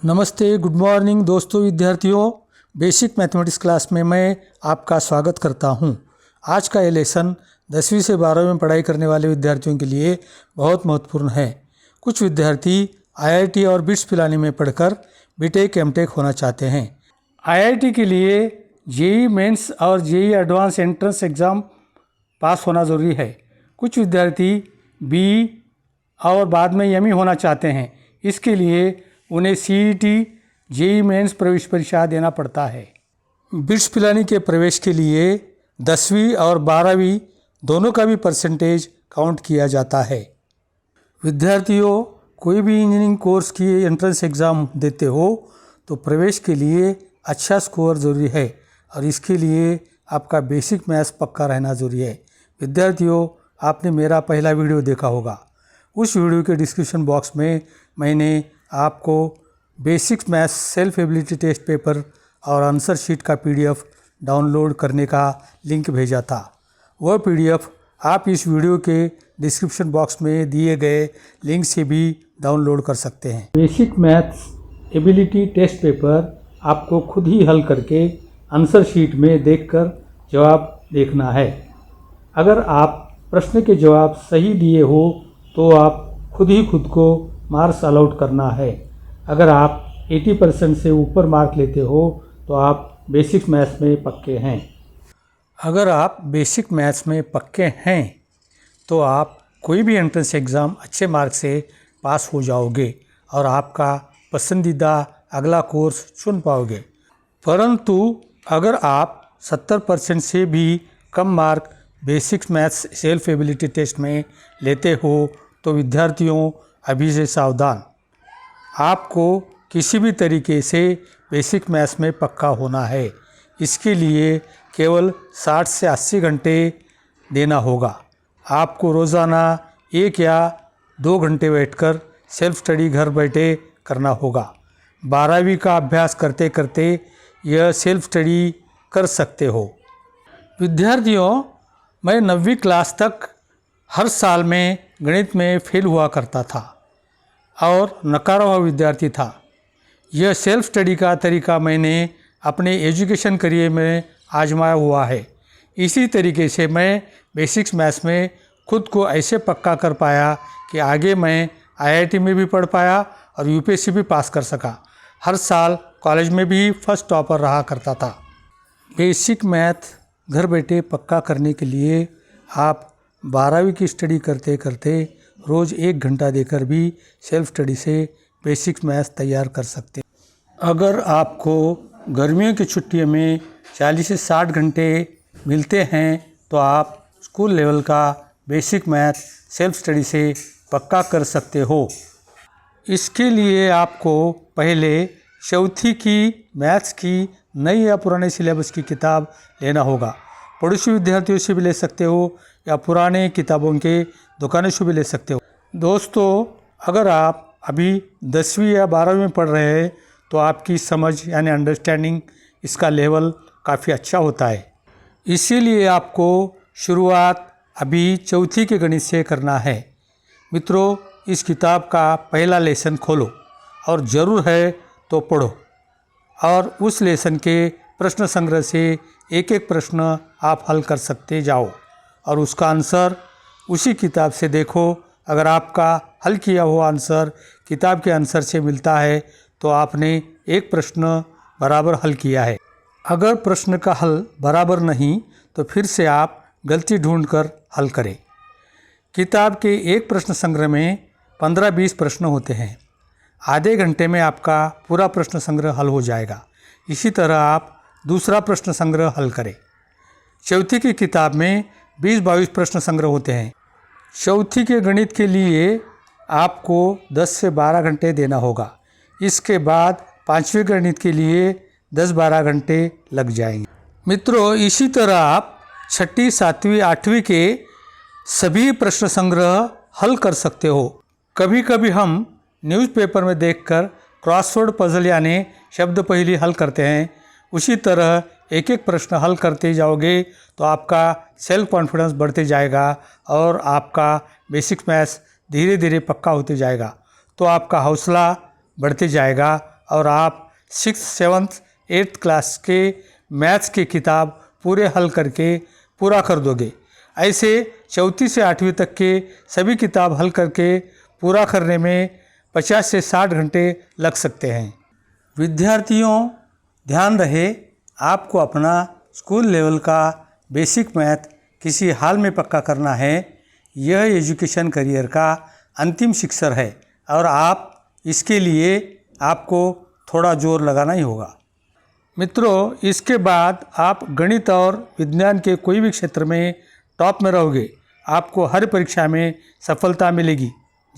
नमस्ते, good morning दोस्तों विद्यार्थियों। बेसिक मैथमेटिक्स क्लास में मैं आपका स्वागत करता हूं। आज का ये लेसन 10वीं से 12वीं में पढ़ाई करने वाले विद्यार्थियों के लिए बहुत महत्वपूर्ण है। कुछ विद्यार्थी आईआईटी और बिट्स पिलानी में पढ़कर बीटेक एमटेक होना चाहते हैं। आईआईटी के लिए जेईई मेंस और JEE advance entrance exam pass होना ज़रूरी है। कुछ विद्यार्थी बीई और बाद में एमई होना चाहते हैं। इसके लिए उन्हें सीईटी जेईई मेंस प्रवेश परीक्षा देना पड़ता है। बिट्स पिलानी के प्रवेश के लिए 10वीं और 12वीं दोनों का भी परसेंटेज काउंट किया जाता है। विद्यार्थियों, कोई भी इंजीनियरिंग कोर्स की एंट्रेंस एग्ज़ाम देते हो तो प्रवेश के लिए अच्छा स्कोर ज़रूरी है और इसके लिए आपका बेसिक मैथ्स पक्का रहना ज़रूरी है। विद्यार्थियों, आपने मेरा पहला वीडियो देखा होगा। उस वीडियो के डिस्क्रिप्शन बॉक्स में मैंने आपको basics maths self ability test paper और आंसर शीट का पीडीएफ डाउनलोड करने का लिंक भेजा था। वह पीडीएफ आप इस वीडियो के डिस्क्रिप्शन बॉक्स में दिए गए लिंक से भी डाउनलोड कर सकते हैं। Basic maths ability test paper आपको खुद ही हल करके आंसर शीट में देखकर जवाब देखना है। अगर आप प्रश्न के जवाब सही दिए हो तो आप खुद ही खुद को मार्क्स अलॉट करना है। अगर आप 80% से ऊपर मार्क लेते हो तो आप बेसिक मैथ्स में पक्के हैं। अगर आप बेसिक मैथ्स में पक्के हैं तो आप कोई भी एंट्रेंस एग्ज़ाम अच्छे मार्क से पास हो जाओगे और आपका पसंदीदा अगला कोर्स चुन पाओगे। परंतु अगर आप 70% से भी कम mark basic maths self ability test में लेते हो तो विद्यार्थियों, अभी से सावधान। आपको किसी भी तरीके से बेसिक मैथ्स में पक्का होना है। इसके लिए केवल 60 से 80 घंटे देना होगा। आपको रोज़ाना 1 या 2 घंटे बैठकर सेल्फ स्टडी घर बैठे करना होगा। 12वीं का अभ्यास करते करते यह सेल्फ स्टडी कर सकते हो। विद्यार्थियों, मैं 9वीं क्लास तक हर साल में गणित में फेल हुआ करता था और नकारा हुआ विद्यार्थी था। यह सेल्फ स्टडी का तरीका मैंने अपने एजुकेशन करियर में आजमाया हुआ है। इसी तरीके से मैं बेसिक्स मैथ्स में खुद को ऐसे पक्का कर पाया कि आगे मैं आईआईटी में भी पढ़ पाया और यूपीएससी भी पास कर सका। हर साल कॉलेज में भी फर्स्ट टॉपर रहा करता था। बेसिक मैथ घर बैठे पक्का करने के लिए आप 12वीं की स्टडी करते करते रोज़ 1 घंटा देकर भी सेल्फ स्टडी से बेसिक मैथ्स तैयार कर सकते हैं। अगर आपको गर्मियों की छुट्टियों में 40 से 60 घंटे मिलते हैं तो आप स्कूल लेवल का बेसिक मैथ सेल्फ स्टडी से पक्का कर सकते हो। इसके लिए आपको पहले चौथी की मैथ्स की नई या पुराने सिलेबस की किताब लेना होगा। पड़ोसी विद्यार्थियों से भी ले सकते हो या पुराने किताबों के दुकानों से भी ले सकते हो। दोस्तों, अगर आप अभी 10वीं या 12वीं में पढ़ रहे हैं तो आपकी समझ यानी अंडरस्टैंडिंग इसका लेवल काफ़ी अच्छा होता है। इसीलिए आपको शुरुआत अभी चौथी के गणित से करना है। मित्रों, इस किताब का पहला लेसन खोलो और ज़रूर है तो पढ़ो और उस लेसन के प्रश्न संग्रह से एक एक प्रश्न आप हल कर सकते जाओ और उसका आंसर उसी किताब से देखो। अगर आपका हल किया हुआ आंसर किताब के आंसर से मिलता है तो आपने एक प्रश्न बराबर हल किया है। अगर प्रश्न का हल बराबर नहीं तो फिर से आप गलती ढूंढकर हल करें। किताब के एक प्रश्न संग्रह में 15-20 प्रश्न होते हैं। आधे घंटे में आपका पूरा प्रश्न संग्रह हल हो जाएगा। इसी तरह आप दूसरा प्रश्न संग्रह हल करें। चौथी की किताब में 20-22 प्रश्न संग्रह होते हैं। चौथी के गणित के लिए आपको 10 से 12 घंटे देना होगा। इसके बाद 5वीं गणित के लिए 10-12 घंटे लग जाएंगे। मित्रों, इसी तरह आप 6ठी, 7वीं, 8वीं के सभी प्रश्न संग्रह हल कर सकते हो। कभी कभी हम न्यूज़पेपर में देखकर क्रॉसवर्ड पजल यानी शब्द पहेली हल करते हैं। उसी तरह एक एक प्रश्न हल करते जाओगे तो आपका सेल्फ कॉन्फिडेंस बढ़ते जाएगा और आपका बेसिक मैथ्स धीरे धीरे पक्का होते जाएगा। तो आपका हौसला बढ़ते जाएगा और आप 6th 7th 8th क्लास के मैथ्स की किताब पूरे हल करके पूरा कर दोगे। ऐसे 4th से 8वीं तक के सभी किताब हल करके पूरा करने में 50 से 60 घंटे लग सकते हैं। विद्यार्थियों, ध्यान रहे, आपको अपना स्कूल लेवल का बेसिक मैथ किसी हाल में पक्का करना है। यह एजुकेशन करियर का अंतिम शिक्षण है और आप इसके लिए आपको थोड़ा जोर लगाना ही होगा। मित्रों, इसके बाद आप गणित और विज्ञान के कोई भी क्षेत्र में टॉप में रहोगे। आपको हर परीक्षा में सफलता मिलेगी।